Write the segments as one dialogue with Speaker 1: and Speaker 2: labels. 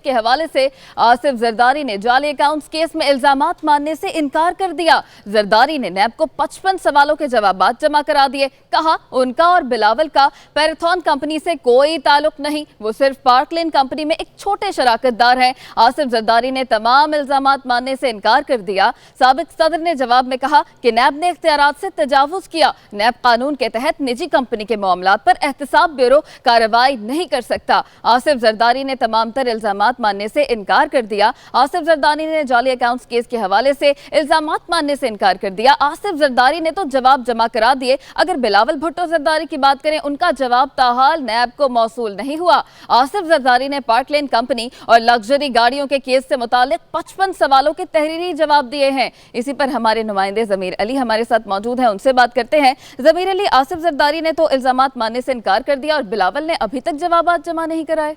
Speaker 1: के हवाले से आसिफ जरदारी ने जाली अकाउंट्स केस में इल्जामात मानने से इनकार कर दिया। जरदारी ने नैब को 55 सवालों के जवाब जमा करा दिए। कहा उनका और बिलावल का पैराथन कंपनी से कोई ताल्लुक नहीं, वो सिर्फ पार्कलेन कंपनी में एक छोटे शराकतदार हैं। आसिफ जरदारी ने तमाम इल्जामात मानने से इनकार कर दिया। साबिक सदर ने जवाब में कहा कि नैब ने इख्तियारात से तजावुज किया। नैब कानून के तहत निजी कंपनी के मामलात पर एहतसाब ब्यूरो कार्रवाई नहीं कर सकता। आसिफ जरदारी ने तमाम तर इल्जामात मानने से इनकार कर दिया। आसिफ जरदारी ने जाली अकाउंट्स केस के हवाले से इल्जामात मानने से इनकार कर दिया। आसिफ जरदारी ने तो जवाब जमा करा दिए। अगर बिलावल भुट्टो जरदारी की बात करें, उनका जवाब ताहाल नैब को मौसूल नहीं हुआ। आसिफ जरदारी ने पार्कलेन कंपनी और लग्जरी गाड़ियों के केस से मुतालिक 55 सवालों के तहरीरी जवाब दिए हैं। इसी पर हमारे नुमाइंदे ज़मीर अली हमारे साथ मौजूद हैं, उनसे बात करते हैं। ज़मीर अली, आसिफ जरदारी ने तो इल्जामात मानने से इनकार कर दिया और बिलावल ने अभी तक जवाबात जमा नहीं कराए।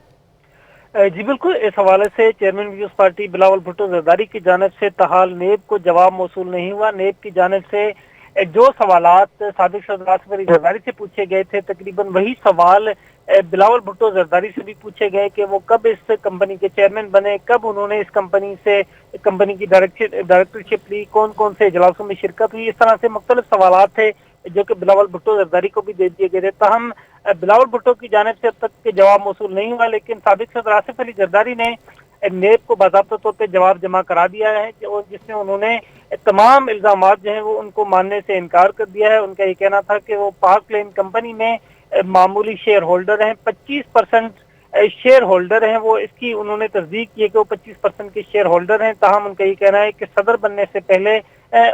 Speaker 2: जी बिल्कुल, इस हवाले से chairman Peoples Party Bilawal Bhutto Zardari की जानिब से ताहाल नेब को जवाब मौसूल नहीं हुआ। नेब की जानिब से जो सवालात साबिक सदर आसिफ अली जरदारी से पूछे गए थे, तकरीबन वही सवाल बिलावल भुट्टो जरदारी से भी पूछे गए कि वो कब इस कंपनी के चेयरमैन बने, कब उन्होंने इस कंपनी की डायरेक्टरशिप ली, कौन कौन से इजलासों में शिरकत हुई। इस तरह से मुख्तलिफ सवालात थे जो कि बिलावल भुट्टो जरदारी को भी दे दिए गए थे। ताहम बिलावल भुट्टो की जानिब से अब तक के जवाब मौसूल नहीं हुआ, लेकिन साबिक सदर आसिफ अली जरदारी ने नेब को बाज़ाब्ता तौर पर जवाब जमा करा दिया है, और जिसमें उन्होंने तमाम इल्जामात जो हैं वो उनको मानने से इनकार कर दिया है। उनका ये कहना था कि वो पार्कलेन कंपनी में मामूली शेयर होल्डर हैं, 25% शेयर होल्डर हैं वो। इसकी उन्होंने तस्दीक की है कि वो 25% के शेयर होल्डर हैं। ताहम उनका ये कहना है कि सदर बनने से पहले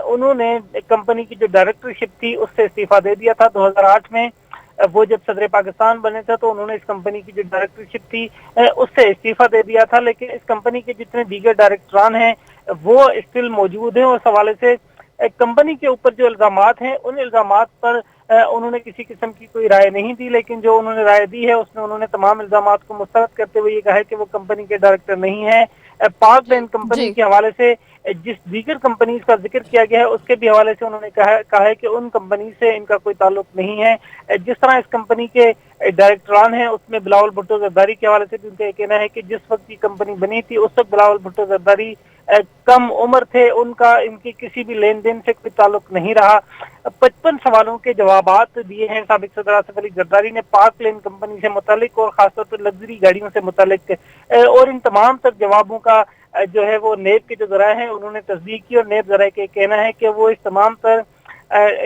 Speaker 2: उन्होंने कंपनी की जो डायरेक्टरशिप थी उससे इस्तीफा दे दिया था। 2008 में वो जब सदर पाकिस्तान बने थे तो उन्होंने इस कंपनी की जो डायरेक्टरशिप थी उससे इस्तीफा दे दिया था, लेकिन इस कंपनी के जितने दीगर डायरेक्टरान हैं वो स्टिल मौजूद हैं। और इस हवाले से कंपनी के ऊपर जो इल्जामात हैं उन इल्जामात पर उन्होंने किसी किस्म की कोई राय नहीं दी, लेकिन जो उन्होंने राय दी है उसमें उन्होंने तमाम इल्जामात को मुस्तरद करते हुए ये कहा है कि वो कंपनी के डायरेक्टर नहीं है। पार्कलेन कंपनी के हवाले से जिस दीगर कंपनीज का जिक्र किया गया है उसके भी हवाले से उन्होंने कहा है कि उन कंपनी से इनका कोई ताल्लुक नहीं है। जिस तरह इस कंपनी के डायरेक्टरान हैं उसमें बिलावल भुट्टो जरदारी के हवाले से भी उनका कहना है कि जिस वक्त की कंपनी बनी थी उस वक्त बिलावल भुट्टो जरदारी कम उम्र थे, उनका इनकी किसी भी लेन देन से कोई ताल्लुक नहीं रहा। 55 सवालों के जवाबात दिए हैं साबिक सदर आसिफ अली जरदारी ने पार्कलेन कंपनी से मुतालिक और खासतौर पर लग्जरी गाड़ियों से मुतालिक, और इन तमाम तक जवाबों का जो है वो नेब के जो जराए हैं उन्होंने तस्दीक की। और नेब जराए के कहना है कि वो इस तमाम तर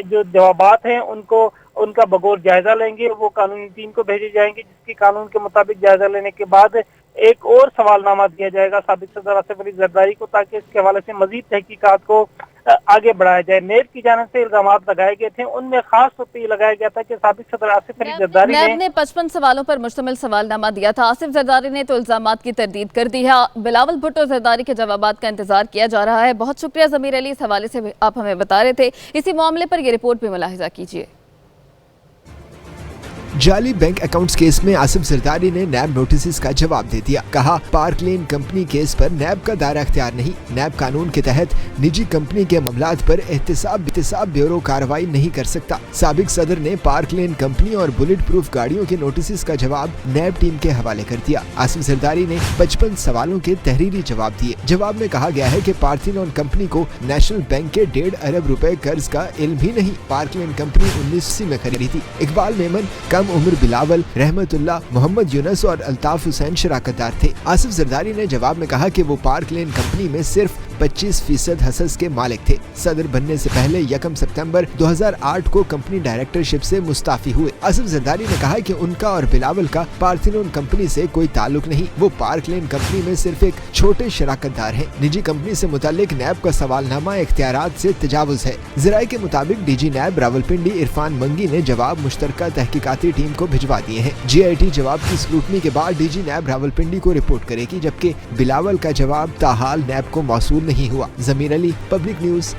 Speaker 2: जो जवाबात हैं उनका बगौर जायजा लेंगे, वो कानूनी टीम को भेजे जाएंगे, जिसकी कानून के मुताबिक जायजा लेने के बाद एक और सवालनामा दिया जाएगा साबिक सदर आसिफ अली जरदारी को, ताकि इसके हवाले से मजीद तहकीकात को आगे बढ़ाया जाए। नेब की जानिब से इल्जामात लगाए गए थे, उनमें खास तौर पर लगाया गया था कि साबिक सदर आसिफ अली जरदारी ने
Speaker 1: 55 सवालों पर मुश्तमिल सवालनामा दिया था। आसिफ जरदारी ने तो इल्जामात की तरदीद कर दी है। बिलावल भुट्टो जरदारी के जवाबात का इंतजार किया जा रहा है। बहुत शुक्रिया ज़मीर अली, इस हवाले से आप हमें बता रहे थे। इसी मामले पर यह रिपोर्ट भी मुलाहिजा कीजिए।
Speaker 3: जाली बैंक अकाउंट्स केस में आसिफ जरदारी ने नैब नोटिस का जवाब दे दिया। कहा पार्कलेन कंपनी केस पर नैब का दायरा अख्तियार नहीं, नैब कानून के तहत निजी कंपनी के मामलात पर एहतसाब ब्यूरो कार्रवाई नहीं कर सकता। साबिक सदर ने पार्कलेन कंपनी और बुलेट प्रूफ गाड़ियों के नोटिस का जवाब नैब टीम के हवाले कर दिया। आसिफ जरदारी ने 55 सवालों के तहरीरी जवाब दिए। जवाब में कहा गया है कि पार्थिनॉन कंपनी को नेशनल बैंक के 1.5 अरब रुपए कर्ज का इल्म ही नहीं। पार्कलेन कंपनी 1980 में खरीदी थी। इकबाल मेमन, कम उम्र बिलावल, रहमतुल्लाह, मोहम्मद यूनुस और अल्ताफ हुसैन शराकतदार थे। आसिफ जरदारी ने जवाब में कहा कि वो पार्कलेन कंपनी में सिर्फ 25% हसस के मालिक थे। सदर बनने से पहले 1 सितंबर 2008 को कंपनी डायरेक्टरशिप से मुस्ताफी हुए। आसिफ जरदारी ने कहा कि उनका और बिलावल का पार्थिनॉन कंपनी से कोई ताल्लुक नहीं, वो पार्कलेन कंपनी में सिर्फ एक छोटे शराकतदार हैं। निजी कंपनी से मुतालिक नैब का सवालनामा इख्तियारात से तजावुज है। जराये के मुताबिक डीजी नैब रावलपिंडी इरफान मंगी ने जवाब मुश्तरका तहकीकाती टीम को भिजवा दिए हैं। GIT जवाब की स्क्रूटनी के बाद डीजी नैब रावलपिंडी को रिपोर्ट करेगी, जबकि बिलावल का जवाब ताहाल नैब को मौसूल नहीं हुआ। ज़मीर अली, पब्लिक न्यूज़।